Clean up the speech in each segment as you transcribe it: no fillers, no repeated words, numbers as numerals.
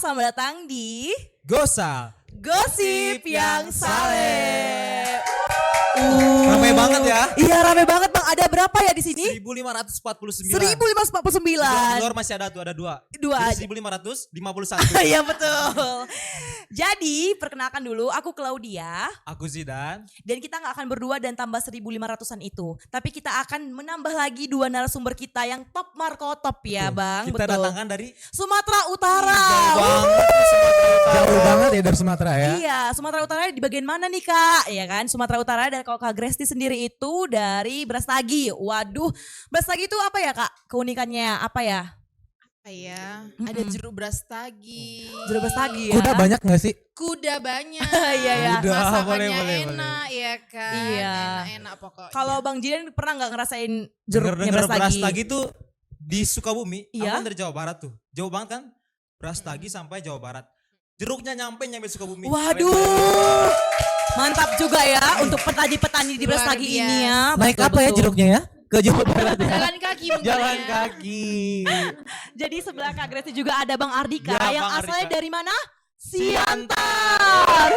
selamat datang di Gosal Gosip yang Saleh. Ramai banget ya. Iya ramai banget Bang. Ada berapa ya di sini? 1549. 1549. Luar masih ada tuh, ada dua. Dua aja. 1551. Iya betul. Jadi perkenalkan dulu, aku Claudia. Aku Zidan. Dan kita gak akan berdua dan tambah 1500-an itu. Tapi kita akan menambah lagi dua narasumber kita yang top Marco top ya Bang. Kita betul. datangkan dari Sumatera Utara. Jauh banget ya dari Sumatera ya. Iya, Sumatera Utara di bagian mana nih Kak? Iya kan, Sumatera Utara dan kalau Kak Gresti sendiri itu dari Brastagi. Waduh, Brastagi itu apa ya Kak? Keunikannya apa ya? Ada jeruk Brastagi. Jeruk Brastagi ya? Kuda banyak gak sih? Kuda banyak. Iya ya. Kuda, Masakannya boleh. enak ya kan. Iya. Enak pokoknya. Kalau Bang Jidan pernah nggak ngerasain denger jeruknya Brastagi? Brastagi tuh di Sukabumi. Iya. Aku kan dari Jawa Barat tuh. Jauh banget kan? Brastagi sampai Jawa Barat. Jeruknya nyampe Sukabumi. Waduh. Mantap juga ya untuk petani-petani di Luar Brastagi biasa. ini ya. Naik apa ya Betul-betul. jeruknya ya? Ke Jawa Barat ya? Jalan kaki mungkin Jalan ya. kaki. Jadi sebelah Kak Gresti juga ada Bang Ardika Ya, yang Bang asalnya Ardika. dari mana? Siantar.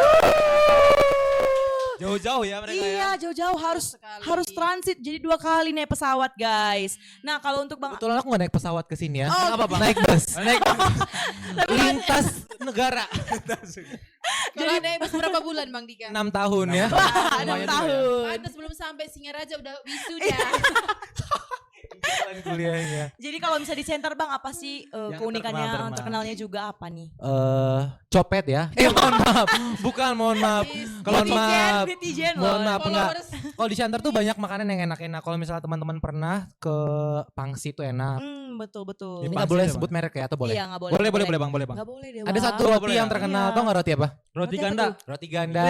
Jauh-jauh ya mereka Iya ya. jauh-jauh Sekali. harus transit jadi 2 kali naik pesawat guys. Nah kalau untuk Bang Kebetulan aku gak naik pesawat ke sini ya. Oh, Apa Bang? Naik bus. Naik Lintas negara. Kalau naik bus berapa bulan Bang Dika? 6 tahun ya. 6 Lumayan juga tahun. Pantas belum sampai Singaraja udah wisuda. Kuliahnya. Jadi kalau bisa di center Bang apa sih Yang keunikannya terkenal. terkenalnya juga apa nih? Copet ya. Mohon maaf. Bukan mohon maaf. Kalau maaf. Netizen loh. Mohon maaf enggak. Followers. Kalau di Siantar tuh banyak makanan yang enak-enak. Kalau misalnya teman-teman pernah ke Pangsi tuh enak. Betul. Ini Pangsi nggak boleh ada, sebut merek ya atau boleh? Iya nggak boleh. Boleh bang, boleh bang. Nggak boleh deh. Ada Bang. satu Boleh, roti boleh. yang terkenal, Iya. tau gak roti apa? Roti Roti apa ganda. Roti ganda.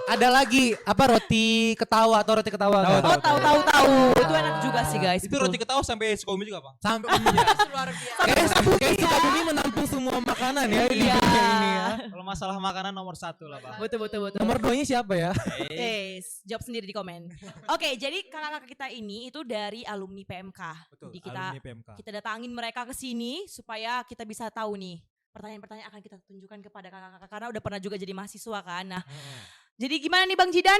Ada lagi apa roti ketawa atau roti ketawa? Tahu, nggak? Oh tahu. Itu enak juga sih guys. Itu betul. roti ketawa sampai Sukabumi juga bang. Sampai Luar biasa. kayak Sukabumi menampung semua makanan ya di Iya. dunia ini ya. Kalau masalah makanan nomor 1 lah bang. Betul. Nomor 2-nya siapa ya? Jawab sendiri di komen. Oke, jadi kakak-kakak kita ini itu dari alumni PMK. Betul. Jadi kita alumni PMK. kita datangin mereka ke sini supaya kita bisa tahu nih pertanyaan-pertanyaan akan kita tunjukkan kepada kakak-kakak karena udah pernah juga jadi mahasiswa kan. Nah, jadi gimana nih Bang Jidan?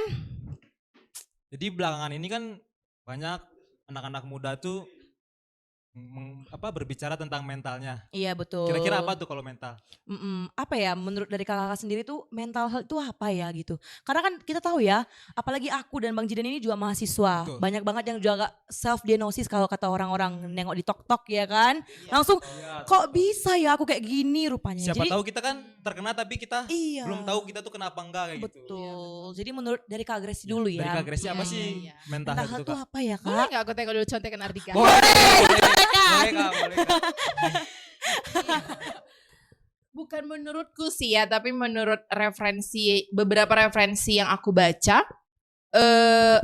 Jadi belakangan ini kan banyak anak-anak muda tuh berbicara tentang mentalnya. Iya betul. Kira-kira apa tuh kalau mental? Apa ya menurut dari kakak-kakak sendiri tuh mental health itu apa ya gitu. Karena kan kita tahu ya, apalagi aku dan Bang Jidan ini juga mahasiswa. Betul. Banyak banget yang juga self diagnosis kalau kata orang-orang nengok di TikTok ya kan. Langsung kok bisa ya aku kayak gini rupanya. Siapa Jadi, tahu kita kan terkena tapi kita Iya. belum tahu kita tuh kenapa enggak kayak gitu. Betul. Jadi menurut dari Kak Gresi dulu Dari ya. Kak Gresi apa Iya, sih iya. mental Mental health health itu itu Kak? apa ya Boleh Kak? gak aku tengok dulu contekan Ardika? Boleh Kak. Bukan menurutku sih ya, tapi menurut beberapa referensi yang aku baca,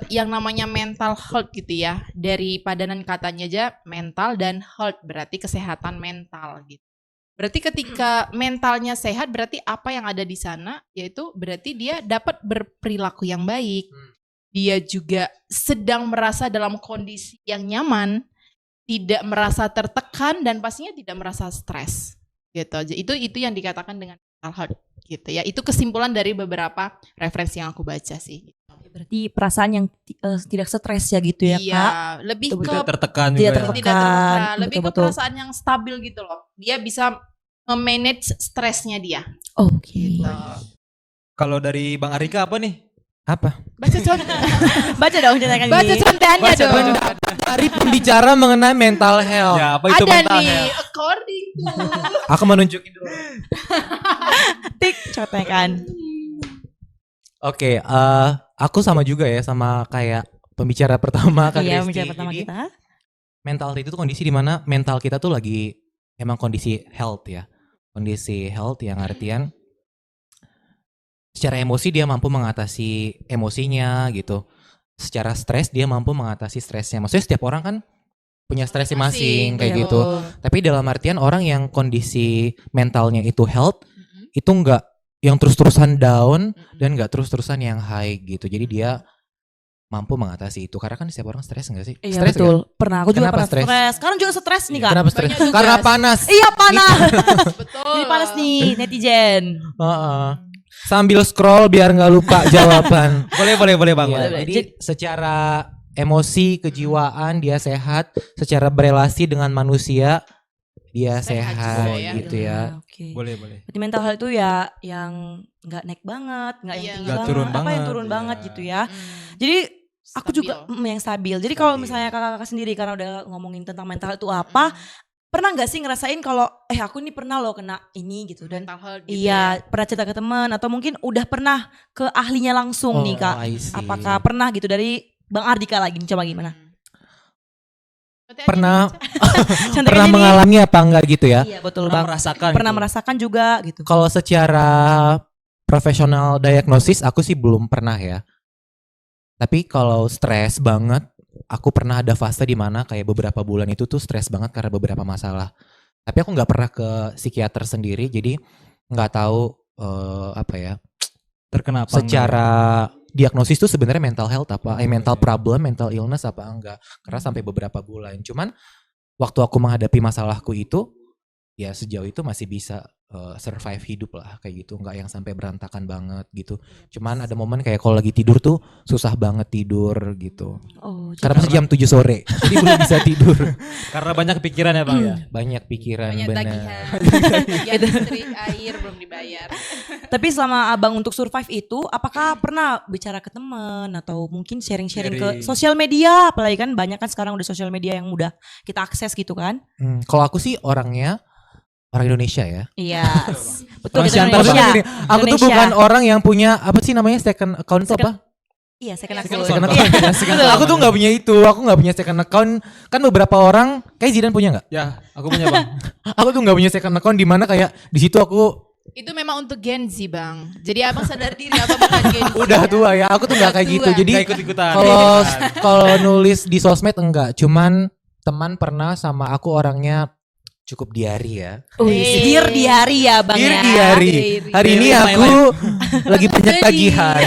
yang namanya mental health gitu ya, dari padanan katanya aja mental dan health berarti kesehatan mental gitu. Berarti ketika mentalnya sehat berarti apa yang ada di sana yaitu berarti dia dapat berperilaku yang baik. Dia juga sedang merasa dalam kondisi yang nyaman, tidak merasa tertekan dan pastinya tidak merasa stres. Gitu aja. Itu yang dikatakan dengan mental health gitu ya. Itu kesimpulan dari beberapa referensi yang aku baca sih. Berarti perasaan yang tidak stres ya gitu ya Iya, Kak. lebih ke Tidak tertekan Tidak juga ya. tertekan. tidak tertekan, lebih ke Betul-betul. perasaan yang stabil gitu loh. Dia bisa memanage stresnya dia. Oke. Gitu. Kalau dari Bang Arika apa nih? Apa? Baca contoh. Baca dong ceritakan Baca ini. contohnya dong. Dari pembicara mengenai mental health. Ya, apa itu Ada mental nih, health? according to Aku menunjukin dulu. Tik contekan. Oke, aku sama juga ya sama kayak pembicara pertama Kak Iya, Gresti. pembicara pertama Jadi, kita. mental health itu tuh kondisi di mana mental kita tuh lagi emang kondisi health ya. Kondisi health yang artian secara emosi dia mampu mengatasi emosinya gitu. Secara stres dia mampu mengatasi stresnya. Maksudnya setiap orang kan punya stresnya masing kayak Iya, gitu. betul. Tapi dalam artian orang yang kondisi mentalnya itu health itu enggak yang terus-terusan down dan enggak terus-terusan yang high gitu. Jadi dia mampu mengatasi itu. Karena kan setiap orang stres enggak sih? Iya Stres betul. Pernah aku juga Kenapa pernah stres? stres. Sekarang juga stres nih Kak. Kenapa stres? Banyak tugas. Karena panas. Iya panas. Betul. Jadi panas nih netizen. Heeh. Sambil scroll biar nggak lupa jawaban. Boleh Bang. Iya, Boleh. jadi secara emosi, kejiwaan dia sehat, secara berelasi dengan manusia dia Sehat sehat juga ya. gitu ya. Oke. Boleh. Berarti mental health itu ya yang nggak naik banget, nggak yang Iya, tinggi nggak banget, turun apa yang banget, turun iya. banget gitu ya. Hmm. Jadi aku Stabil. juga yang stabil. Jadi kalau Stabil. misalnya kakak-kakak sendiri karena udah ngomongin tentang mental health itu apa, pernah nggak sih ngerasain kalau aku ini pernah loh kena ini gitu dan Mental health gitu iya ya. pernah cerita ke teman atau mungkin udah pernah ke ahlinya langsung nih Kak. I see. Apakah pernah gitu dari Bang Ardika lagi coba gimana? Berarti Pernah Contohnya pernah ini- mengalami apa enggak gitu ya? Iya betul Pernah Bang. merasakan. Pernah gitu. merasakan juga gitu. Kalau secara profesional diagnosis aku sih belum pernah ya. Tapi kalau stres banget, aku pernah ada fase di mana kayak beberapa bulan itu tuh stres banget karena beberapa masalah. Tapi aku nggak pernah ke psikiater sendiri, jadi nggak tahu apa ya. Terkena apa? Secara diagnosis tuh sebenarnya mental health apa, mental problem, mental illness apa enggak. Karena sampai beberapa bulan. Cuman waktu aku menghadapi masalahku itu, ya sejauh itu masih bisa survive hidup lah kayak gitu, nggak yang sampai berantakan banget gitu. Cuman ada momen kayak kalau lagi tidur tuh susah banget tidur gitu. Oh, Karena masih jam 7 sore, jadi belum bisa tidur. Karena banyak kepikiran ya Bang ya. Banyak pikiran banyak bener. tagihan. Tagihan listrik, air belum dibayar. Tapi selama abang untuk survive itu, apakah pernah bicara ke teman atau mungkin sharing-sharing ke Sharing. sosial media? Apalagi kan banyak kan sekarang udah sosial media yang mudah kita akses gitu kan? Kalau aku sih orangnya orang Indonesia ya. Iya, betul Orang kita Siantar, Indonesia. Maksudnya gini, aku tuh Indonesia. bukan orang yang punya apa sih namanya second account tuh apa? Iya, second Second account. account. Iya. Ya, second account. Aku tuh nggak punya itu, aku nggak punya second account. Kan beberapa orang, kayak Zidan punya nggak? Ya, aku punya Bang. Aku tuh nggak punya second account di mana kayak di situ aku Itu memang untuk Gen Z bang. Jadi abang sadar diri abang bukan Gen Z. udah tua ya. Aku tuh nggak kayak Udah gitu. tua. Jadi Gak ikut-ikutan. kalau nulis di sosmed enggak. Cuman teman pernah sama aku orangnya cukup diari ya. Dear diary ya bang Dear ya. diary. Hari ini Diary aku lagi banyak Jadi. tagihan.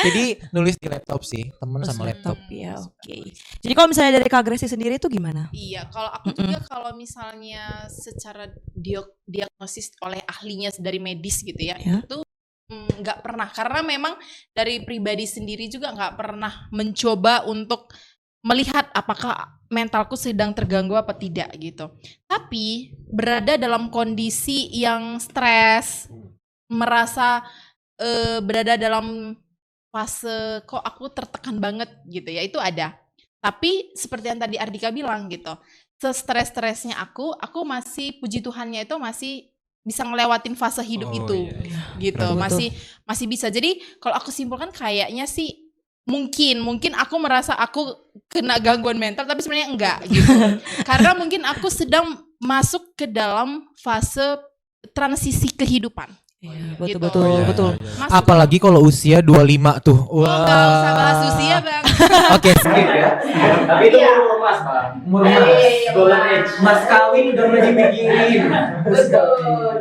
Jadi nulis di laptop sih, temen sama laptop. Ya oke. Jadi kalau misalnya dari Kak Gracie sendiri itu gimana? Iya, kalau aku juga kalau misalnya secara diagnosis oleh ahlinya dari medis gitu ya, Ya. itu nggak pernah. Karena memang dari pribadi sendiri juga nggak pernah mencoba untuk melihat apakah mentalku sedang terganggu apa tidak gitu. Tapi berada dalam kondisi yang stres, merasa berada dalam fase kok aku tertekan banget gitu ya, itu ada. Tapi seperti yang tadi Ardika bilang gitu, sestres-stresnya aku masih puji Tuhannya itu masih bisa ngelewatin fase hidup Oh, itu iya. gitu, Betul. masih bisa. Jadi kalau aku simpulkan kayaknya sih mungkin aku merasa aku kena gangguan mental tapi sebenarnya enggak gitu. Karena mungkin aku sedang masuk ke dalam fase transisi kehidupan. Iya, Gitu. betul Iya, betul. iya, iya. Masuk. Apalagi kalau usia 25 tuh. Oh, nggak usah bahas usia bang. Oke, skip ya. Tapi itu umur emas, Pak. Umur Iya, emas. iya, Golden age. Mas kawin udah mulai dipikirin. Betul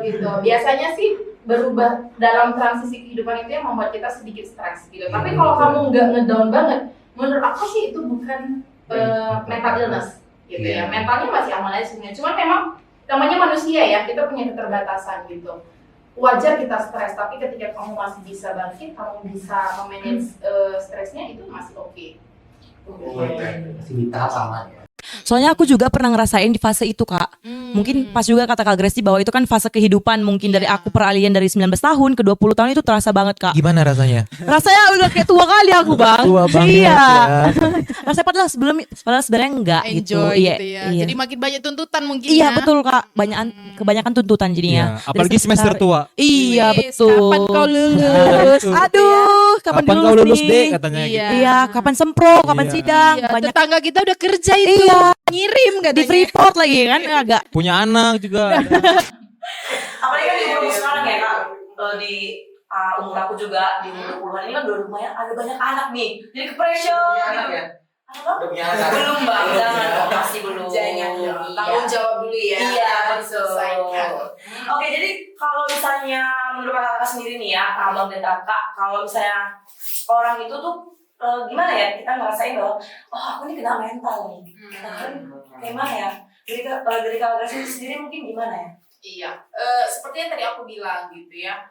gitu. Biasanya sih berubah dalam transisi kehidupan itu yang membuat kita sedikit stres gitu. Tapi kalau kamu nggak ngedown banget, menurut aku sih itu bukan mental illness gitu ya. Mentalnya masih aman aja sebenarnya. Cuman memang namanya manusia ya, kita punya keterbatasan gitu. Wajar kita stres, tapi ketika kamu masih bisa bangkit, kamu bisa memanage stresnya itu masih oke. Masih di tahap aman ya. Soalnya aku juga pernah ngerasain di fase itu Kak. Mungkin pas juga kata Kak Gracie bahwa itu kan fase kehidupan mungkin dari aku peralihan dari 19 tahun ke 20 tahun itu terasa banget Kak. Gimana rasanya? Rasanya udah kayak tua kali aku bang. Tua banget Iya. ya. Rasanya padahal sebenarnya enggak gitu. Enjoy gitu ya. Iya. Jadi makin banyak tuntutan mungkin Iya ya. betul Kak. Kebanyakan tuntutan jadinya. Iya, apalagi Dari semester sekitar- tua. Iya Wis, betul. Kapan kau lulus? Aduh, kapan kau lulus nih? deh katanya Iya. gitu. Iya, kapan sempro, kapan Iya. sidang, Iya, banyak tetangga kita udah kerja itu. Iya. Ngirim di katanya. Freeport lagi kan agak. Punya anak juga. Apalagi kan di umur sekarang ya kak, di umur aku juga di umur 20-an ini kan udah lumayan ada banyak anak nih, jadi ke pressure gitu. Apa? Udah punya anak. Belum bang, jangan dong, masih belum. Jangan dong. Iya. Tanggung jawab dulu ya. Iya betul. Selesaikan. Oke, jadi kalau misalnya menurut kakak sendiri nih ya, abang dan kakak, kalau misalnya orang itu tuh gimana ya kita ngerasain bahwa oh aku ini kena mental nih. Gimana ya? Dari Kak Grace sendiri mungkin gimana ya? Iya, seperti yang tadi aku bilang gitu ya.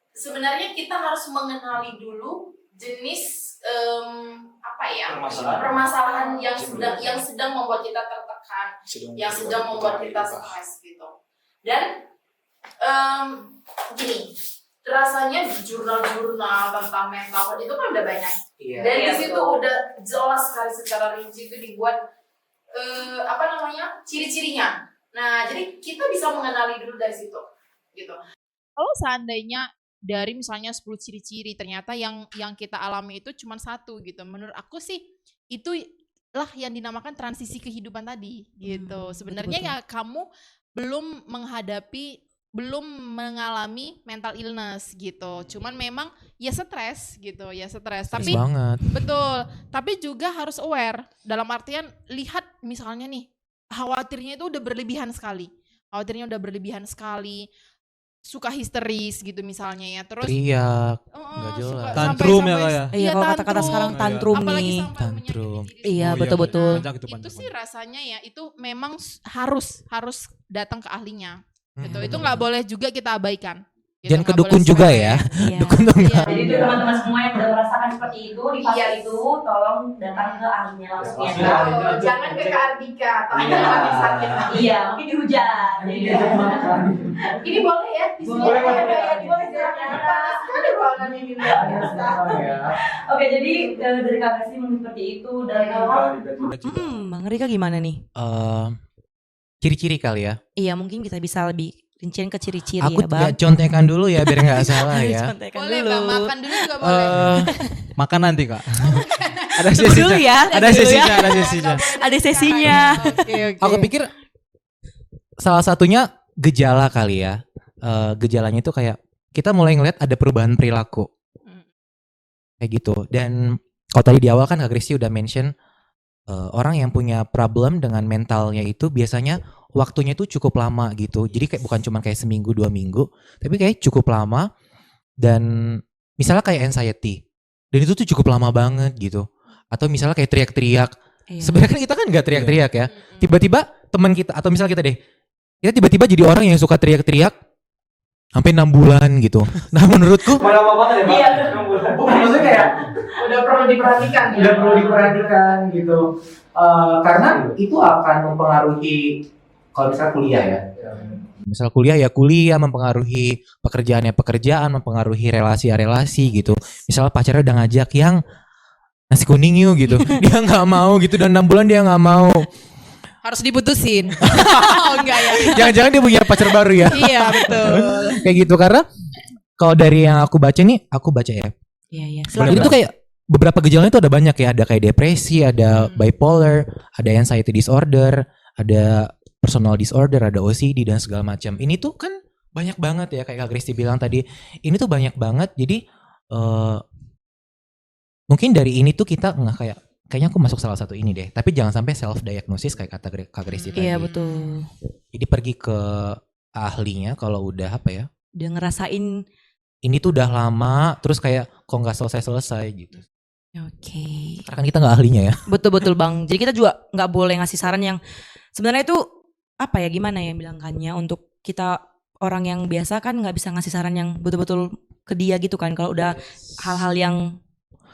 Sebenarnya kita harus mengenali dulu jenis permasalahan yang sedang membuat kita tertekan, yang sedang membuat kita stres gitu. Dan gini, rasanya jurnal-jurnal tentang mental health itu kan udah banyak. Iya. Dan di Iya, situ betul. udah jelas sekali secara rinci itu dibuat ciri-cirinya. Nah, jadi kita bisa mengenali dulu dari situ, gitu. Kalau seandainya dari misalnya 10 ciri-ciri ternyata yang kita alami itu cuma satu gitu. Menurut aku sih itu lah yang dinamakan transisi kehidupan tadi gitu. Sebenarnya ya kamu belum mengalami mental illness gitu. Cuman memang ya stres gitu, ya stres. Tapi banget. betul, tapi juga harus aware dalam artian lihat misalnya nih khawatirnya itu udah berlebihan sekali. Suka histeris gitu misalnya ya. Terus Teriak. Nggak jelas. suka Tantrum ya, sampai- Kak, ya? Iya, kalau kata-kata tantrum. sekarang tantrum Apalagi nih. sampai Tantrum. menyakiti diri Iya, sendiri. betul-betul. Panjang itu, Itu panjang. sih rasanya ya itu memang harus datang ke ahlinya. Gitu. Hmm. Itu nggak boleh juga kita abaikan. Gitu, Jangan ke nggak dukun boleh juga sepele. ya. Iya. Dukun tuh Iya. enggak. Jadi itu teman-teman semua yang udah merasakan seperti itu di fase Iya. itu tolong datang ke ahlinya langsung ya. Iya. Kak. Oh, jangan ke Kak Ardika, tanya Iya. lagi sakit. Iya, mungkin dihujat. Iya. Ini boleh ya? Di sini Boleh, ada boleh. ya, boleh silakan. Panas sekali ruangan ini. Oke, jadi dari Kak Grace mungkin seperti itu dan kalau Bang Rika gimana nih? Ciri-ciri kali ya. Iya, mungkin kita bisa lebih rincian ke ciri-ciri Aku ya, Bang. ya, contekan dulu ya biar nggak salah ya. Contekan Boleh dulu. Bang, makan dulu juga boleh. Makan nanti, Kak. Ada Tunggu dulu ya. Ada tunggu dulu ya. sesinya, ada sesinya. Ada sesinya. Oke. Aku pikir salah satunya gejala kali ya. Gejalanya itu kayak kita mulai ngeliat ada perubahan perilaku. Kayak gitu. Dan kalau tadi di awal kan Kak Kristi udah mention orang yang punya problem dengan mentalnya itu biasanya waktunya itu cukup lama gitu. Jadi kayak bukan cuma kayak seminggu 2 minggu, tapi kayak cukup lama. Dan misalnya kayak anxiety, dan itu tuh cukup lama banget gitu. Atau misalnya kayak teriak-teriak. Iya. Sebenarnya kan kita kan nggak teriak-teriak ya. Tiba-tiba teman kita atau misalnya kita tiba-tiba jadi orang yang suka teriak-teriak sampai 6 bulan gitu. Nah menurutku Lama banget ya, Pak. Iya. Maksudnya kayak Udah perlu diperhatikan ya. udah perlu diperhatikan gitu. Karena itu akan mempengaruhi kalau misalnya kuliah ya. misal kuliah ya kuliah, mempengaruhi pekerjaan ya pekerjaan, mempengaruhi relasi ya relasi gitu. Misalnya pacarnya udah ngajak yang nasi kuning yuk gitu, dia nggak mau gitu dan 6 bulan dia nggak mau. Harus diputusin. Oh enggak ya. Jangan-jangan dia punya pacar baru ya. Iya betul. Kayak gitu karena kalau dari yang aku baca ya. Iya, iya. Jadi tuh kayak beberapa gejalanya itu ada banyak ya, ada kayak depresi, ada bipolar, ada anxiety disorder, ada personal disorder, ada OCD dan segala macam. Ini tuh kan banyak banget ya kayak Kak Kristi bilang tadi. Ini tuh banyak banget. Jadi mungkin dari ini tuh kita kayaknya aku masuk salah satu ini deh. Tapi jangan sampai self diagnosis kayak kata Kak Kristi tadi. Iya, betul. Jadi pergi ke ahlinya kalau udah apa ya? Udah ngerasain. Ini tuh udah lama terus kayak kok nggak selesai gitu. Oke. Karena kan kita nggak ahlinya ya. Betul-betul Bang. Jadi kita juga nggak boleh ngasih saran yang sebenarnya itu apa ya, gimana ya bilangkannya, untuk kita orang yang biasa kan nggak bisa ngasih saran yang betul-betul ke dia gitu kan. Kalau udah hal-hal yang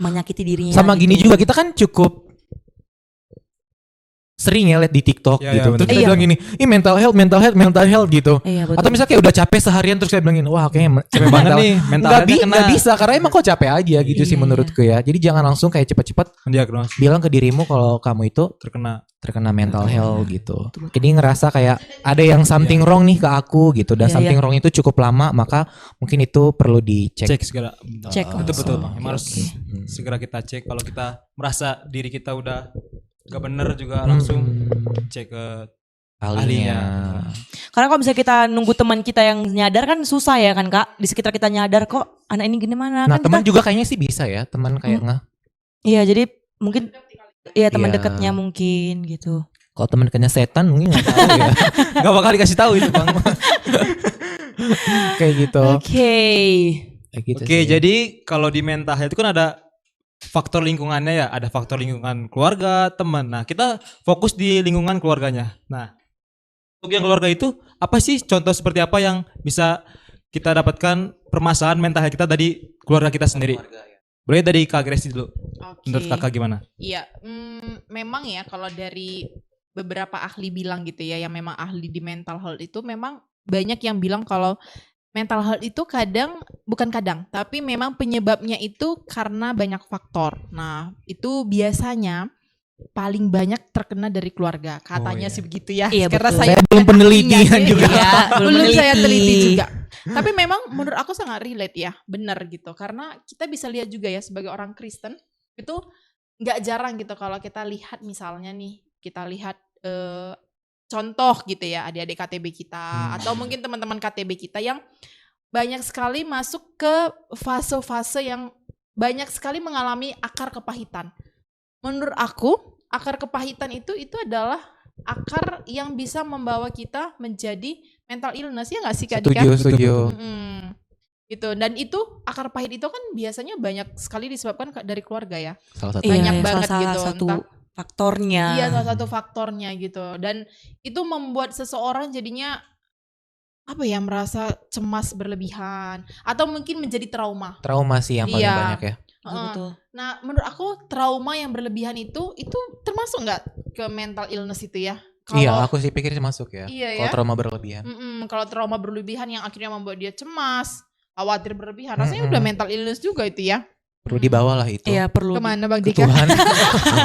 menyakiti dirinya. Sama gitu. gini juga kita kan cukup sering ya lihat di TikTok Ya, gitu. ya, Terus bener. kita bilang gini, "Ih mental health gitu." Iya, betul. Atau misalnya kayak udah capek seharian terus kayak bilang gini, "Wah kayaknya Capek banget nih, mental health-nya kena. Nggak bisa karena emang kok capek aja gitu sih Iya. menurutku ya. Jadi jangan langsung kayak cepat-cepat Mendiagnos bilang ke dirimu kalau kamu itu terkena mental health gitu. Jadi ngerasa kayak ada yang something wrong nih ke aku gitu dan Iya, something iya. wrong itu cukup lama, maka mungkin itu perlu dicek. cek segera. Cek Betul langsung. Bang. Oke, Emang harus oke. segera kita cek kalau kita merasa diri kita udah gak bener juga langsung cek ke ahlinya. Karena kalau misalnya kita nunggu teman kita yang nyadar kan susah ya kan Kak. Di sekitar kita nyadar kok anak ini gimana. Nah kan teman kita, juga kayaknya sih bisa ya, teman kayak nggak. iya jadi mungkin iya teman Iya. dekatnya mungkin gitu. Kalau teman dekatnya setan mungkin nggak tahu ya. gak bakal dikasih tahu itu Bang. Kayak gitu. Oke. Kayak gitu Oke, sih. jadi kalau di mental health itu kan ada faktor lingkungannya ya, ada faktor lingkungan keluarga, teman. Nah, kita fokus di lingkungan keluarganya. Nah, untuk yang keluarga itu apa sih contoh seperti apa yang bisa kita dapatkan permasalahan mental kita dari keluarga kita sendiri? Boleh dari Kak Gracie dulu. Oke. Menurut Kakak gimana? Iya, memang ya kalau dari beberapa ahli bilang gitu ya, yang memang ahli di mental health itu memang banyak yang bilang kalau mental health itu bukan kadang, tapi memang penyebabnya itu karena banyak faktor. Nah, itu biasanya paling banyak terkena dari keluarga. Katanya sih begitu ya. Iya, Karena betul. saya Saya belum bukan penelitian ahlinya sih. juga. Iya, Belum saya meneliti. teliti juga. Tapi memang menurut aku sangat relate ya, benar gitu. Karena kita bisa lihat juga ya sebagai orang Kristen itu nggak jarang gitu kalau kita lihat misalnya nih, kita lihat contoh gitu ya adik-adik KTB kita atau mungkin teman-teman KTB kita yang banyak sekali masuk ke fase-fase yang banyak sekali mengalami akar kepahitan. Menurut aku akar kepahitan itu adalah akar yang bisa membawa kita menjadi mental illness ya nggak sih Kak Dika? Setuju. Gitu. Dan itu akar pahit itu kan biasanya banyak sekali disebabkan dari keluarga ya. Salah satu. Iya, Banyak iya, banget salah gitu, satu entah- faktornya. Iya salah satu faktornya gitu. Dan itu membuat seseorang jadinya apa ya, merasa cemas berlebihan atau mungkin menjadi trauma. Trauma sih yang paling Iya. banyak ya. Betul. Nah menurut aku trauma yang berlebihan itu termasuk nggak ke mental illness itu ya? Iya, aku sih pikir masuk ya. Iya Kalau ya. trauma berlebihan. Kalau trauma berlebihan yang akhirnya membuat dia cemas, khawatir berlebihan, rasanya udah mental illness juga itu ya. Perlu dibawa lah itu. Iya, perlu. Kemana Bang Ke Dika? Tuhan.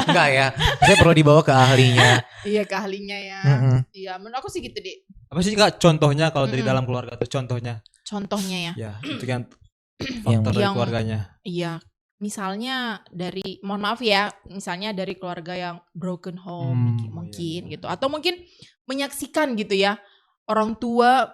Enggak ya. Saya perlu dibawa ke ahlinya. Iya ke ahlinya ya. Mm-mm. Iya menurut aku sih gitu deh. Apa sih Kak contohnya kalau dari dalam keluarga tuh contohnya? Contohnya ya. Ya, itu kan faktor dari Yang- keluarganya. Iya, misalnya dari, mohon maaf ya, misalnya dari keluarga yang broken home mungkin gitu, atau mungkin menyaksikan gitu ya orang tua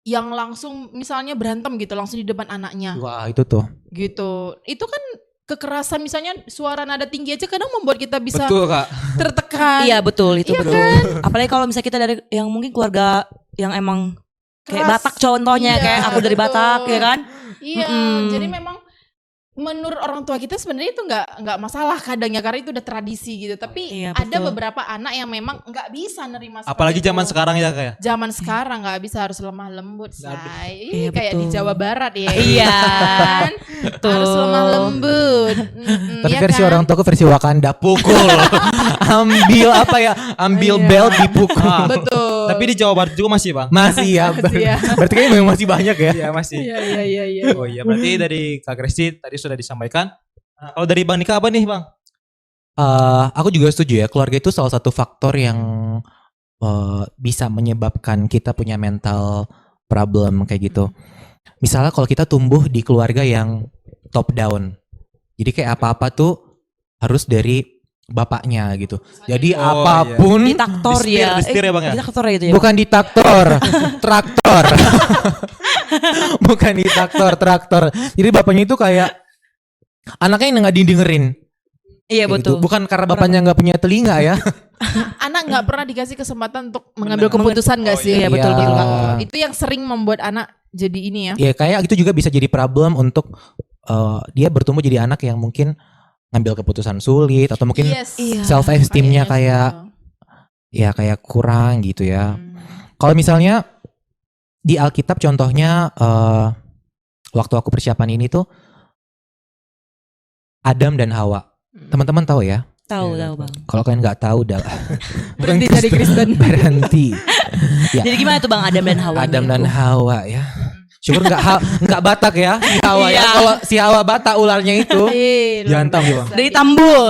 yang langsung misalnya berantem gitu langsung di depan anaknya Wah, itu tuh. gitu. Itu kan kekerasan, misalnya suara nada tinggi aja kadang membuat kita bisa Betul Kak. tertekan. Iya, betul, itu Iya betul. Apalagi kalau misalnya kita dari yang mungkin keluarga yang emang kayak Keras. Batak contohnya, Iya, kayak aku dari betul. Batak ya kan. Iya, jadi memang menurut orang tua kita sebenarnya itu nggak masalah kadang ya, karena itu udah tradisi gitu. Tapi Iya, ada betul. beberapa anak yang memang nggak bisa nerima seperti Apalagi zaman itu. sekarang ya kayak. Zaman sekarang nggak bisa, harus lemah lembut, say. Iya, Kayak di betul. Jawa Barat ya. Iya, kan? betul. Harus lemah lembut. Tapi Iya versi kan? orang tuaku versi Wakanda, pukul. Ambil apa ya? Ambil Iya. belt dipukul. Ah, Betul. Tapi di Jawa Barat juga masih Bang. Masih ya. Masih ya. Berarti kayaknya memang masih banyak ya. Iya masih. Iya. Oh iya, berarti dari Kak Gracie tadi sudah disampaikan. Nah, kalau dari Bang Nika apa nih Bang? Aku juga setuju ya. Keluarga itu salah satu faktor yang bisa menyebabkan kita punya mental problem kayak gitu. Misalnya kalau kita tumbuh di keluarga yang top down. Jadi kayak apa-apa tuh harus dari bapaknya gitu. Jadi Oh, apapun Ditaktor ya. Disetir ya, Bang, ya? Ditaktor ya itu ya. bukan ditraktor, traktor. Bukan ditraktor. Jadi bapaknya itu kayak anaknya nggak didengerin. Iya, Kayak betul. gitu. Bukan karena bapaknya nggak punya telinga ya. Anak nggak pernah dikasih kesempatan untuk mengambil keputusan nggak Oh, sih? iya, betul, betul. Itu yang sering membuat anak jadi ini ya. Ya kayak itu juga bisa jadi problem untuk dia bertumbuh jadi anak yang mungkin ngambil keputusan sulit atau mungkin Yes. Iya. self esteemnya Kayaknya kayak kayak kurang gitu gitu. ya. Kalau misalnya di Alkitab contohnya waktu aku persiapan ini tuh Adam dan Hawa. Teman-teman tahu ya? Tahu, Iya, tahu Bang. Kalau kalian nggak tahu udah Berhenti jadi Kristen. berhenti. Ya, Jadi gimana tuh Bang Adam dan Hawa? Adam dan itu? Hawa ya. Syukur nggak Batak ya si Hawa ya. Iya. Kalau si Hawa Batak ularnya itu Jantan gitu, Bang. Dari Tambul.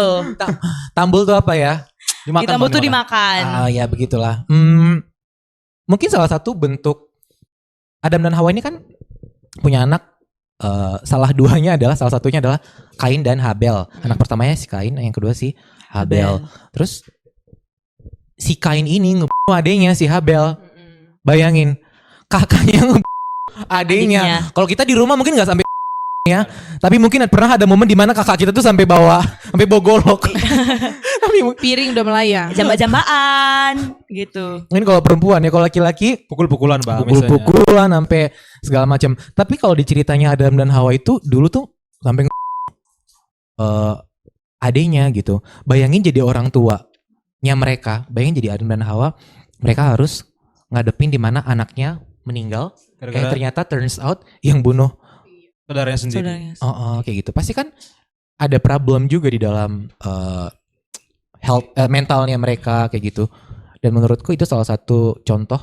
Tambul tuh apa ya? Dimakan, Di Tambul Bang, tuh dimakan. Ya begitulah. Mungkin salah satu bentuk Adam dan Hawa ini kan punya anak. Salah duanya adalah salah satunya adalah Kain dan Habel. Anak pertamanya si Kain, yang kedua si Habel. Terus si Kain ini ngebunuh adenya si Habel. Bayangin, kakaknya ngebunuh adenya. Kalau kita di rumah mungkin nggak sampai ya, tapi mungkin pernah ada momen di mana kakak kita tuh sampai bawa golok. Tapi Piring udah melayang. Jamba-jambaan gitu. mungkin kalau perempuan ya, kalau laki-laki Pukul-pukulan Bang misalnya. pukul-pukulan sampai segala macam. Tapi kalau diceritanya Adam dan Hawa itu dulu tuh sampai adenya gitu. Bayangin jadi orang tuanya mereka, bayangin jadi Adam dan Hawa, mereka harus ngadepin di mana anaknya meninggal. Gara-gara Ternyata turns out yang bunuh saudaranya sendiri. Saudaranya. kayak gitu. Pasti kan ada problem juga di dalam mentalnya mereka kayak gitu. Dan menurutku itu salah satu contoh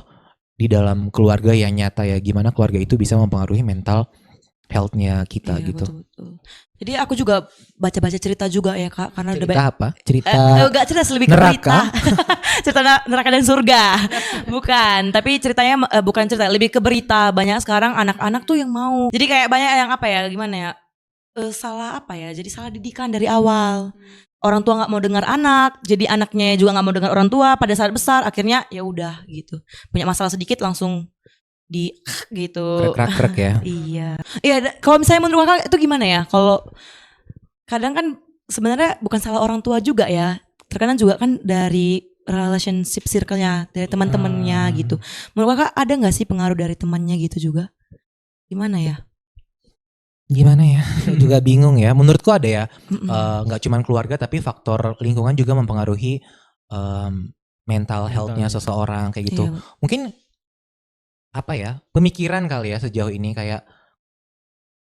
di dalam keluarga yang nyata ya, gimana keluarga itu bisa mempengaruhi mental health-nya kita Iya, gitu. betul. Jadi aku juga baca-baca cerita juga ya Kak, karena udah Cerita apa? Cerita enggak cerita, lebih ke neraka? berita. Cerita neraka dan surga. Bukan, tapi ceritanya bukan cerita, lebih ke berita. Banyak sekarang anak-anak tuh yang mau. Jadi kayak banyak yang apa ya, gimana ya? Salah apa ya? Jadi salah didikan dari awal. Orang tua nggak mau dengar anak, jadi anaknya juga nggak mau dengar orang tua. Pada saat besar, akhirnya ya udah gitu. Punya masalah sedikit langsung di gitu. krek-krek ya. Iya. Iya, kalau misalnya menurut Kakak itu gimana ya? Kalau kadang kan sebenarnya bukan salah orang tua juga ya. Terkadang juga kan dari relationship circle-nya, dari teman-temannya gitu. Menurut Kakak ada nggak sih pengaruh dari temannya gitu juga? Gimana ya? Gimana ya? Juga bingung ya. Menurutku ada ya. Mm-mm. Nggak cuma keluarga tapi faktor lingkungan juga mempengaruhi mental health-nya seseorang kayak gitu. Iya. Mungkin apa ya? Pemikiran kali ya sejauh ini, kayak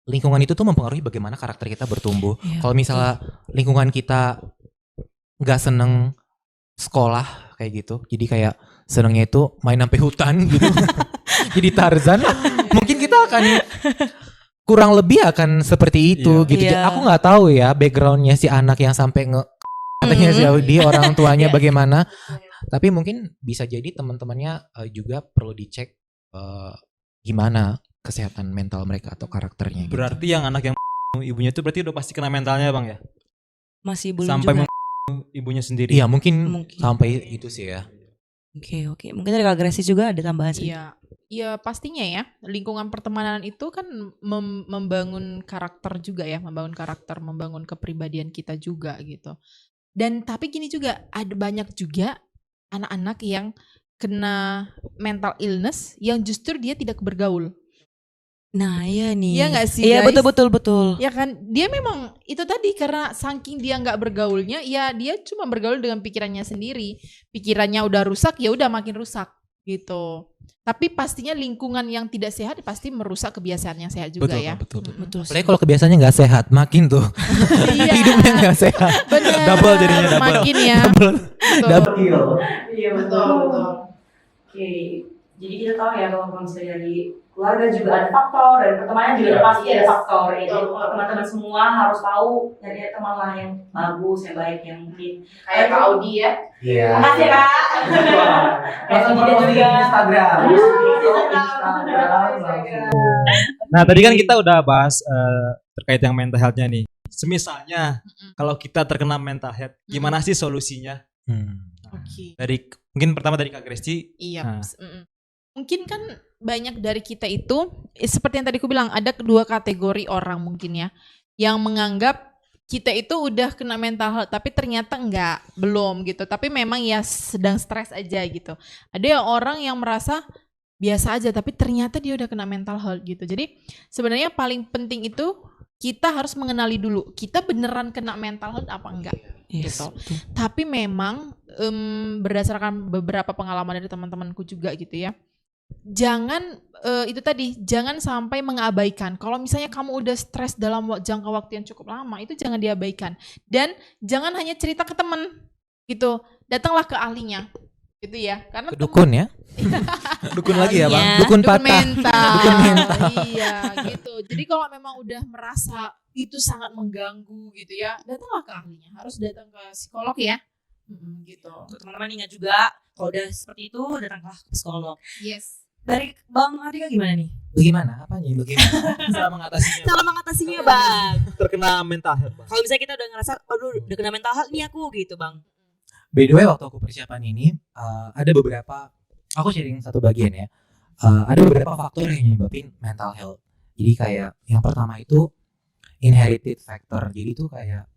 lingkungan itu tuh mempengaruhi bagaimana karakter kita bertumbuh. Iya, Kalau misalnya lingkungan kita nggak seneng sekolah kayak gitu, jadi kayak senengnya itu main sampai hutan gitu. Jadi Tarzan, mungkin kita akan kurang lebih akan seperti itu Iya. gitu. Iya. Aku nggak tahu ya backgroundnya si anak yang sampai katanya si dia orang tuanya Iya. bagaimana. Tapi mungkin bisa jadi teman-temannya juga perlu dicek gimana kesehatan mental mereka atau karakternya. Gitu. Berarti yang anak yang ibunya itu berarti udah pasti kena mentalnya Bang ya? Masih belum Sampai juga. ibunya sendiri. Iya mungkin Mungkin. sampai itu sih ya. Oke. Mungkin dari Kak Gracie juga ada tambahan sih. Iya pastinya ya, lingkungan pertemanan itu kan membangun karakter juga ya, membangun kepribadian kita juga gitu. Dan tapi gini juga, ada banyak juga anak-anak yang kena mental illness yang justru dia tidak bergaul. Nah, iya nih. Iya nggak sih, Iya, guys? betul. Ya kan, dia memang itu tadi karena saking dia nggak bergaulnya, ya dia cuma bergaul dengan pikirannya sendiri. Pikirannya udah rusak, ya udah makin rusak gitu. Tapi pastinya lingkungan yang tidak sehat pasti merusak kebiasaan yang sehat juga Betul, ya. betul. Betul. Apalagi kalau kebiasaannya nggak sehat, makin tuh Iya. hidupnya nggak sehat. Bener. Double jadinya, double. Makin ya. Double. Betul. Iya betul. Oke, jadi kita tahu ya kalau misalnya dari keluarga juga ada faktor, dari pertemanan juga pasti ada faktor. Ya. Jadi teman-teman semua harus tahu nyari teman lah yang bagus, yang baik, yang mungkin Kayak Kak Audi ya. Iya. Makasih ya Kak. Langsung Kita follow juga. di Instagram. Instagram. Nah tadi kan kita udah bahas terkait yang mental health-nya nih. Semisalnya kalau kita terkena mental health, gimana sih solusinya? Oke. Dari mungkin pertama dari Kak Gracie. Iya. Nah. Mungkin kan banyak dari kita itu seperti yang tadi aku bilang, ada kedua kategori orang mungkin ya, yang menganggap kita itu udah kena mental health tapi ternyata belum gitu, tapi memang ya sedang stres aja gitu. Ada yang orang yang merasa biasa aja tapi ternyata dia udah kena mental health gitu. Jadi sebenarnya paling penting itu kita harus mengenali dulu kita beneran kena mental health apa enggak. Yes, Gitu. betul. Tapi memang berdasarkan beberapa pengalaman dari teman-temanku juga gitu ya, jangan itu tadi, jangan sampai mengabaikan. Kalau misalnya kamu udah stres dalam jangka waktu yang cukup lama, itu jangan diabaikan. Dan jangan hanya cerita ke teman gitu, datanglah ke ahlinya gitu ya. Karena Dukun ya? Dukun lagi ya Bang? Dukun dukun patah. mental. Dukun mental. Iya gitu. Jadi kalau memang udah merasa itu sangat mengganggu gitu ya, datanglah ke ahlinya. Harus datang ke psikolog ya. Gitu. Untuk teman-teman ingat juga kalau udah seperti itu datanglah ke psikolog. Yes. Dari Bang Adika gimana nih? Bagaimana? Apanya? Bagaimana? Cara mengatasinya Cara mengatasinya, Bang. terkena mental health Bang. Kalau misalnya kita udah ngerasa aduh udah kena mental health nih aku gitu, Bang. By the way, waktu aku persiapan ini ada beberapa, aku sharing satu bagian ya. Ada beberapa faktor yang nyebabin mental health. Jadi kayak yang pertama itu inherited factor. Jadi itu kayak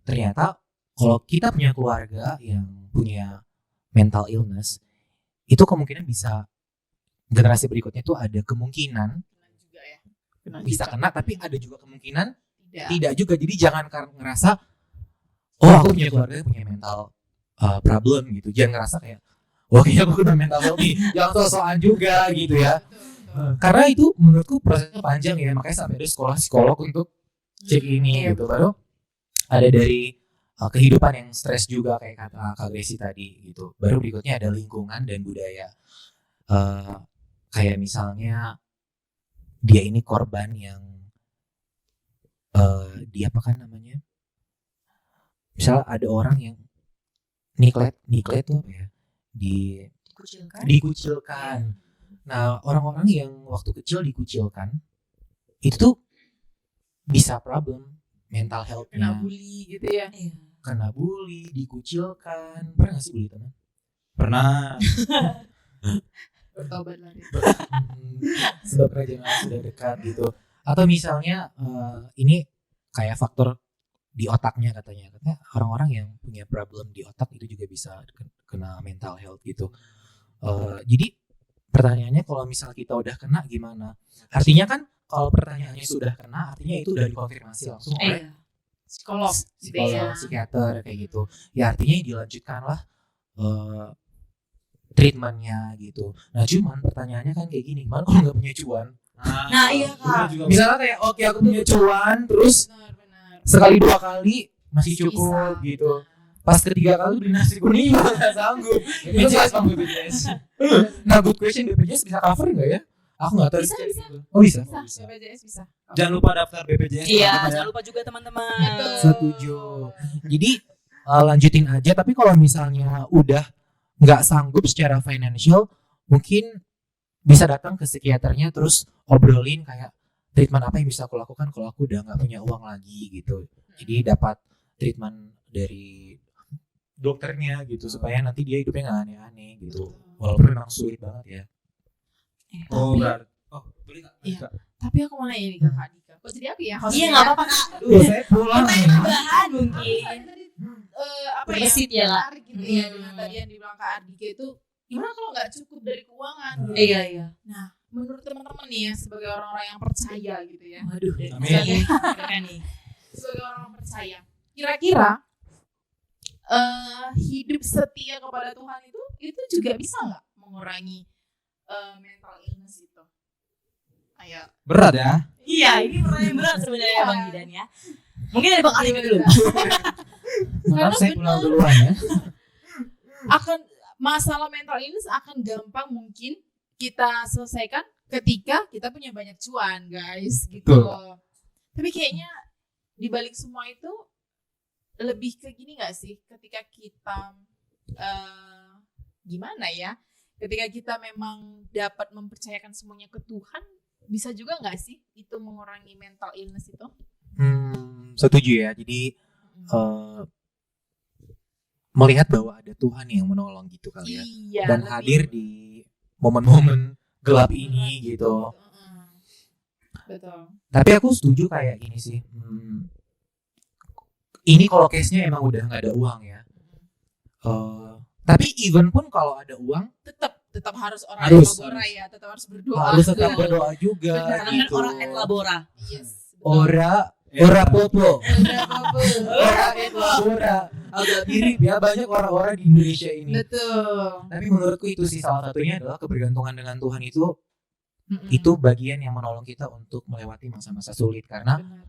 ternyata kalau kita punya keluarga yang punya mental illness, itu kemungkinan bisa generasi berikutnya itu ada kemungkinan Kena juga ya. Kena bisa juga. kena, tapi ada juga kemungkinan Tidak juga. Jadi jangan ngerasa oh aku punya keluarga punya mental problem gitu. Jangan ngerasa kayak wah kayaknya aku udah mental health nih. Jangan so-soan juga gitu ya. Karena itu menurutku prosesnya panjang ya. Makanya sampai ada sekolah psikolog untuk cek ini gitu. Baru ada dari kehidupan yang stres juga kayak kata Kak Gracie tadi gitu. Baru berikutnya ada lingkungan dan budaya. Kayak misalnya dia ini korban yang dia apa kan namanya? Misal ada orang yang neglect tuh apa ya? Dikucilkan. Nah, orang-orang yang waktu kecil dikucilkan itu tuh bisa problem mental Kena health-nya. bully gitu ya. Kena bully, dikucilkan. Pernah gak sih bully teman? Pernah. Bertobat lah dia. Sebab kerajaan Allah sudah dekat gitu. Atau misalnya ini kayak faktor di otaknya katanya orang-orang yang punya problem di otak itu juga bisa kena mental health gitu. Jadi pertanyaannya kalau misal kita udah kena gimana? Artinya kan kalau pertanyaannya sudah kena artinya itu udah dikonfirmasi langsung oleh Psikolog. psikolog, psikiater kayak gitu. Ya artinya dilanjutkanlah treatmentnya gitu. Nah cuman pertanyaannya kan kayak gini, gimana kalau nggak punya cuan? Nah, iya, Kak. Misalnya kayak oke aku punya cuan, terus Benar. sekali 2 kali masih cukup gitu. Pas ketiga kali beli nasi kuning nggak sanggup. BPJS bang BPJS. Nah good question, BPJS bisa cover nggak ya? Aku nggak tahu. Bisa. Oh bisa. Bisa, BPJS bisa. Jangan lupa daftar BPJS. Iya, teman-teman ya. jangan lupa juga teman-teman. Betul. Setuju. Jadi lanjutin aja. Tapi kalau misalnya udah nggak sanggup secara financial, mungkin bisa datang ke psikiaternya terus obrolin kayak treatment apa yang bisa aku lakukan kalau aku udah nggak punya uang lagi gitu. Jadi dapat treatment dari dokternya gitu supaya nanti dia hidupnya nggak aneh-aneh gitu. Walaupun memang sulit banget ya. Oh, Tapi- berarti. Oh, boleh nggak? Iya. Tapi aku mau nanya nih ke Kak Dika. Kok jadi aku ya? Iya, nggak apa-apa, Kak. Aduh, saya pulang. Tambahan mungkin. Apa Berbesit ya? ya, Kak. Menarik gitu ya dengan tadi yang dibilang Kak Ardika itu gimana kalau nggak cukup dari keuangan? Gitu. Iya, iya. Nah, menurut teman-teman nih ya sebagai orang-orang yang percaya gitu ya, Waduh, Amin. keren nih. sebagai orang yang percaya, kira-kira hidup setia kepada Tuhan itu juga bisa nggak mengurangi mental illness itu? Ayo. Berat ya. Iya, ini pertanyaan berat sebenarnya Iya. Bang Gidan ya. Mungkin dari Bang Alika dulu. Maaf saya pulang duluan ya. Akan masalah mental illness akan gampang mungkin kita selesaikan ketika kita punya banyak cuan, guys, gitu Betul. loh. Tapi kayaknya di balik semua itu lebih ke gini gak sih? Ketika kita gimana ya? Ketika kita memang dapat mempercayakan semuanya ke Tuhan, bisa juga nggak sih itu mengurangi mental illness itu? Setuju ya. Jadi melihat bahwa ada Tuhan yang menolong gitu kali ya. Iya. Dan lebih- hadir di momen-momen gelap ini gitu. Betul. Tapi aku setuju kayak gini sih. Ini kalau case-nya emang udah nggak ada uang ya. Tapi even pun kalau ada uang Tetap harus orang Harus, elabora ya, tetap harus berdoa. harus tetap berdoa juga Benar. Karena gitu. orang et labora. Yes. betul. Ora popo. Udah, apa? Ora et labora. Agak mirip ya banyak orang-orang di Indonesia ini. Betul. Tapi menurutku itu sih salah satunya adalah kebergantungan dengan Tuhan itu Mm-mm. itu bagian yang menolong kita untuk melewati masa-masa sulit karena Benar.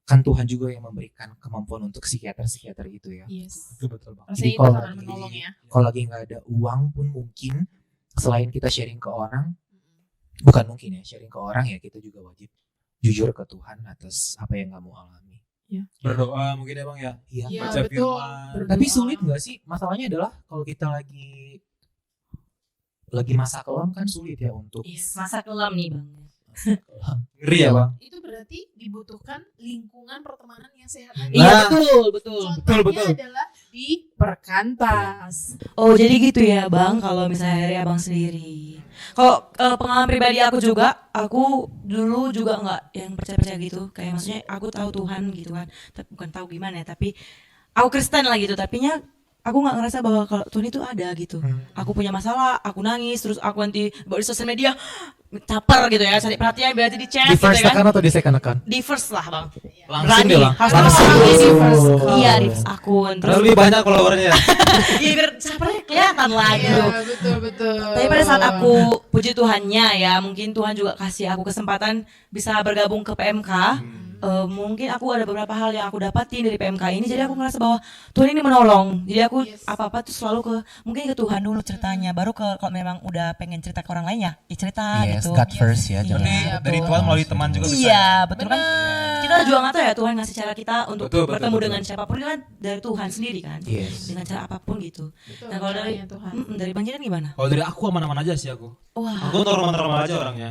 kan Tuhan juga yang memberikan kemampuan untuk psikiater-psikiater itu ya. Yes. Betul bang. Rasanya itu kalau akan lagi- menolong ya. Kalau lagi nggak ada uang pun mungkin selain kita sharing ke orang, bukan mungkin ya sharing ke orang ya kita juga wajib jujur ke Tuhan atas apa yang kamu alami. Berdoa mungkin ya bang ya. Iya. Iya, Baca betul. firman. Berdoa. Tapi sulit nggak sih? Masalahnya adalah kalau kita lagi masa kelam kan sulit ya untuk Yes. Masa kelam nih Bang. Ngeri ya bang. Itu berarti dibutuhkan lingkungan pertemanan yang sehat tadi. Nah. Iya betul, betul. Contohnya betul. adalah di perkantas. Oh jadi gitu ya Bang, kalau misalnya dari Abang sendiri. Kalau pengalaman pribadi aku juga, aku dulu juga nggak yang percaya-percaya gitu. Kayak maksudnya aku tahu Tuhan gitu kan, tapi bukan tahu gimana ya, tapi aku Kristen lah gitu. Tapinya aku nggak ngerasa bahwa kalau Tuhan itu ada gitu. Aku punya masalah, aku nangis, terus aku nanti bawa di sosial media, caper gitu ya, cari perhatian berarti di chat Di gitu first ya kan. account atau di second account? Di first lah bang. Langsung Berani. deh, Bang. Harus Langsung. di first. Oh. Iya di first akun. Terus lebih banyak followernya. Iya biar capernya kelihatan lah gitu. Iya, betul. Tapi pada saat aku puji Tuhannya ya, mungkin Tuhan juga kasih aku kesempatan bisa bergabung ke PMK. Mungkin aku ada beberapa hal yang aku dapatin dari PMK ini, jadi aku ngerasa bahwa Tuhan ini menolong. Jadi aku apa-apa tuh selalu mungkin ke Tuhan dulu ceritanya, baru kalau memang udah pengen cerita ke orang lain ya cerita Yes, gitu. God first ya. jangan- Berarti dari Tuhan melalui teman juga bisa. Iya betul kan. Kita juga nggak tahu ya Tuhan ngasih cara kita untuk Betul, bertemu betul. dengan siapapun itu kan dari Tuhan sendiri kan. Yes. Dengan cara apapun gitu. Nah kalau dari caranya Tuhan. dari Bang Jidan gimana? Kalau dari aku aman-aman aja sih aku. Wah. Aku normal-normal aja orangnya.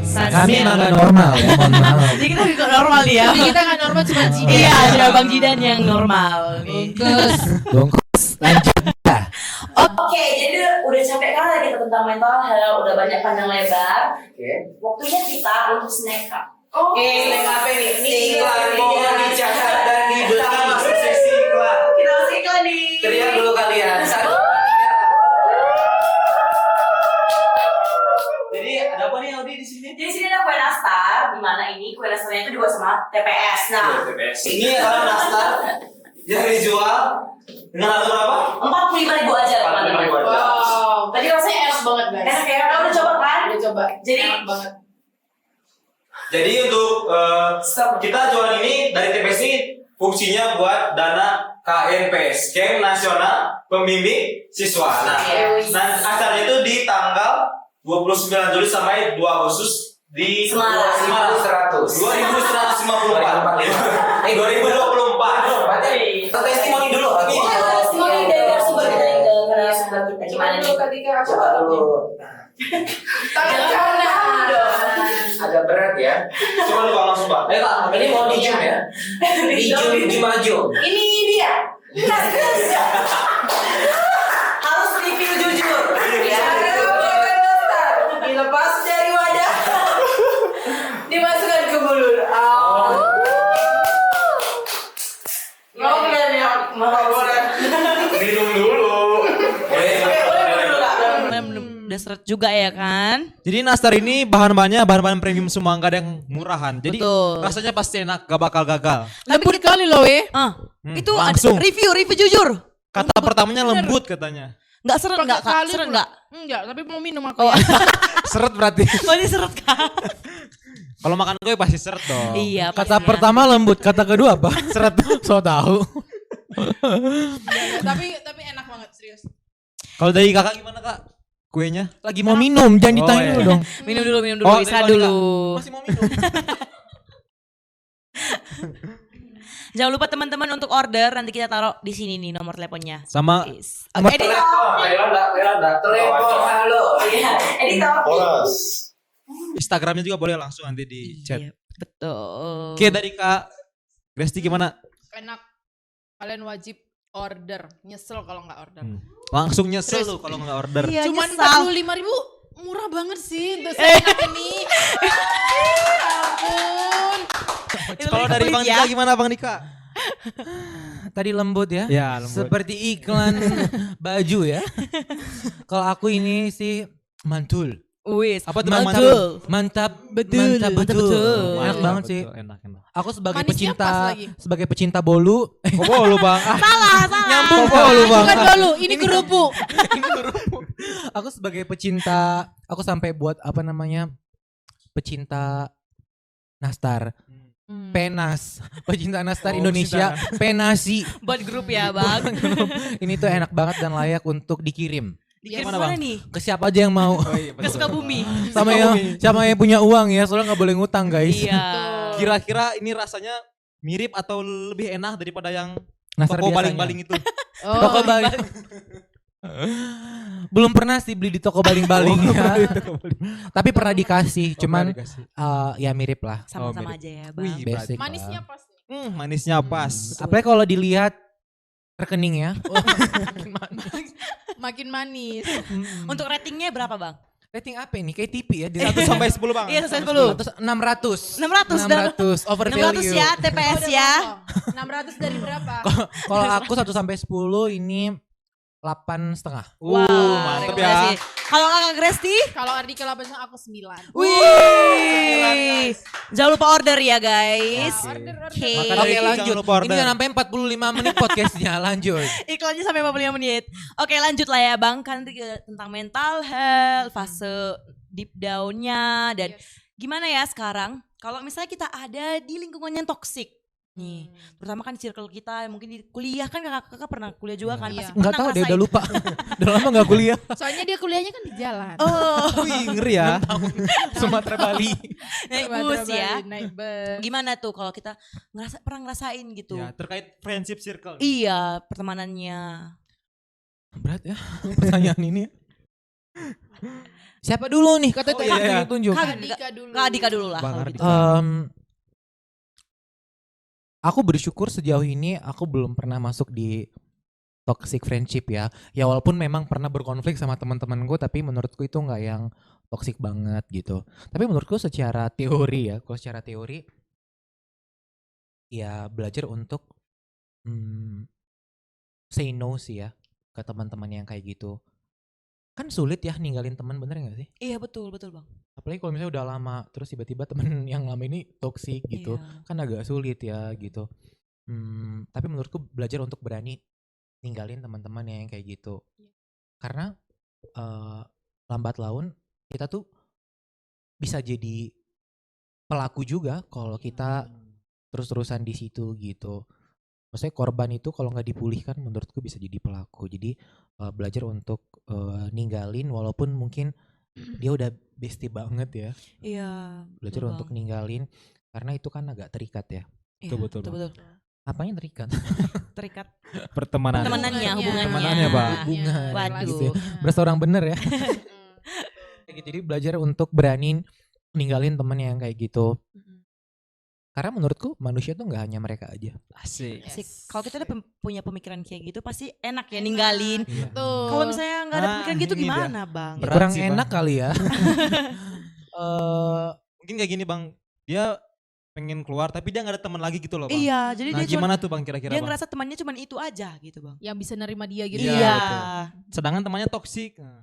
Kami emang gak normal ya, mohon maaf. Jadi kita juga normal nih ya. Tapi kita nggak normal cuma Jidan. Iya, ada Bang Jidan yang normal nih. Bungkus. Bungkus, lanjut. Oke, jadi udah capek kali kita tentang mental health, udah banyak panjang lebar. Waktunya kita untuk snack up. Snack apa nih? Ini iklan mohon dicatat dan didengar masuk sesi iklan. Kita masuk iklan nih. Teriak dulu kalian. 1, 2, 3. Jadi ada apa nih Audi di sini? Jadi sini ada kue nastar, di mana ini kue nastarnya itu dibuat sama TPS. Nah, Ini adalah nastar yang dijual dengan harga berapa? 45.000 aja teman-teman. 45.000 aja. Wow. Tadi rasanya Enak banget guys. enak ya, kamu udah coba kan? Udah coba. Jadi- enak banget. Jadi untuk kita jualan ini dari TPS ini fungsinya buat dana KNPS, Camp Nasional Pembimbing Siswa. Nah, acaranya itu di tanggal 29 Juli sampai 2 Agustus di Semarang. 2154. 2024. Berarti testimoni dulu. Testimoni dari narasumber kita yang narasumber kita gimana nih? Ketika aku Coba dulu. tangan kanan. Agak berat ya. Coba lu Bang, langsung Pak. Ayo Kak, ini mau di zoom ya. Di maju. Ini dia. Harus review jujur. Ya. Dilepas dari wadah. Dimasukkan ke mulut. Ngobrol ya, ngobrol. Minum dulu. Udah seret juga ya kan? Jadi nastar ini bahan-bahannya bahan-bahan premium semua, nggak ada yang murahan. Jadi Betul. rasanya pasti enak, gak bakal gagal. Lembut kali loh weh. Itu ada langsung. review jujur. Kata pertamanya lembut katanya. Nggak seret nggak kak? kali Seret pula. nggak? Enggak, tapi mau minum aku ya. Seret berarti. Oh ini seret kak? Kalau makan kue pasti seret dong. Iya. Kata pastinya. pertama lembut, kata kedua apa? Seret. So tahu. tapi enak banget serius. Kalau dari kakak gimana kak? Kuenya? Lagi mau minum, jangan ditanya iya. dulu dong. Minum dulu, Oh, istirahat dari dulu. Masih mau minum. Jangan lupa teman-teman untuk order, nanti kita taruh di sini nih nomor teleponnya. Sama Yes. Sama- Edit. Telepon halo. Iya, editor. Instagramnya juga boleh langsung nanti di chat. Iya, betul. Oke, dari Kak Gresti gimana? Enak. Kalian wajib order. Nyesel kalau nggak order. Langsung nyesel Terus. lu kalau nggak order. Iya, Cuman nyesal. 45.000 murah banget sih untuk seenak ini. Ampun. Kalau dari Bang Dika gimana Bang Dika? Tadi lembut ya. Ya, lembut. Seperti iklan baju ya. Kalau aku ini sih mantul. Wis. Apa tuh Mantul. Mantap, Betul, mantap mantap betul. betul. Enak Iya, banget sih. betul, enak. Aku sebagai Manisnya pas lagi. pecinta bolu. Kok lu Bang? Salah. Nyambung kok lu Bang. Bukan dulu, ini kerupuk. Aku sebagai pecinta, aku sampai buat apa namanya? Pecinta nastar. Penas. Pecinta nastar Oh, Indonesia, Penasi. Buat grup ya bang. Ini tuh enak banget dan layak untuk dikirim. Dikirim Mana, mana Bang? nih? Ke siapa aja yang mau. Oh, iya, Ke betul. Sukabumi. Sama yang punya uang ya, soalnya nggak boleh ngutang guys. Iya. Kira-kira ini rasanya mirip atau lebih enak daripada yang Nastar toko biasanya. baling-baling itu? Oh, Toko baling. Belum pernah sih beli di toko baling-baling ya. Tapi pernah dikasih, cuman ya mirip lah. Sama-sama mirip. aja ya bang. Wih, Basic manisnya lah. pas. manisnya pas. Apalagi kalau dilihat rekening ya. Makin manis. Untuk ratingnya berapa bang? Rating apa ini? Kayak TV ya. Di 1 sampai 10 Bang. Iya 10. 600. 600 600 over 600 value. ya TPS ya. 600 dari berapa? Kalau aku 1 sampai 10 ini 8,5. Mantep terima ya. kasih. Kalau Kakak Gresti? Kalau Ardika 8 aku 9. Wih. Jangan lupa order ya guys. Order. Oke. Maka Oke dari itu lanjut. jangan lupa order. Ini udah sampai 45 menit podcastnya. Lanjut. Iklannya sampai 55 menit. Oke lanjut lah ya Bang. Kan tentang mental health, fase deep down-nya. Dan gimana ya sekarang kalau misalnya kita ada di lingkungan yang toksik. Nih, terutama kan circle kita mungkin di kuliah kan kakak pernah kuliah juga kan Iya. pasti Enggak pernah tahu dia ngerasain. udah lupa. Udah lama enggak kuliah. Soalnya dia kuliahnya kan di jalan. Oh, Wih, ngeri ya. Sumatera Bali. naik Sumatera bus Bali, ya. Naik bus. Gimana tuh kalau kita pernah ngerasain gitu? Ya, terkait friendship circle. Iya, pertemanannya. Berat ya pertanyaan ini. Siapa dulu nih? Kata Oh, iya, iya. tunjuk. Ardika dulu. Kak Adika dulu lah. Bang kalau gitu. Ardika. Aku bersyukur sejauh ini aku belum pernah masuk di toxic friendship ya. Ya walaupun memang pernah berkonflik sama teman-temanku, tapi menurutku itu nggak yang toxic banget gitu. Tapi menurutku secara teori ya, kalau secara teori ya belajar untuk say no sih ya ke teman-teman yang kayak gitu. Kan sulit ya ninggalin teman, bener nggak sih? Iya betul Bang. Apalagi kalau misalnya udah lama terus tiba-tiba temen yang lama ini toksik gitu, Iya. kan agak sulit ya gitu. Tapi menurutku belajar untuk berani ninggalin teman-teman yang kayak gitu, karena lambat laun kita tuh bisa jadi pelaku juga kalau kita terus-terusan di situ gitu. Maksudnya korban itu kalau nggak dipulihkan menurutku bisa jadi pelaku. Jadi belajar untuk ninggalin walaupun mungkin dia udah bestie banget ya. Iya. Belajar betul, untuk Bang. ninggalin karena itu kan agak terikat ya. Iya, Betul, betul. Apanya terikat? Terikat Pertemanan. temenannya, hubungannya. Pertemanannya, Bang. Hubungan. Waduh. Gitu ya. Berasa orang bener ya. Jadi belajar untuk berani ninggalin temen yang kayak gitu. Karena menurutku manusia tuh nggak hanya mereka aja. Asik. Asik. Kalau kita udah punya pemikiran kayak gitu pasti enak ya ninggalin. Iya. Tuh. Kalau misalnya nggak ada pemikiran gitu ini dia. gimana Bang? Berat Kurang sih, Bang. enak kali ya. Mungkin kayak gini Bang, dia pengen keluar tapi dia gak ada teman lagi gitu loh Bang. Iya, jadi Nah dia gimana tuh Bang kira-kira dia Bang? ngerasa temannya cuma itu aja gitu Bang. yang bisa nerima dia gitu. Iya, Iya. betul. Sedangkan temannya toksik. Nah,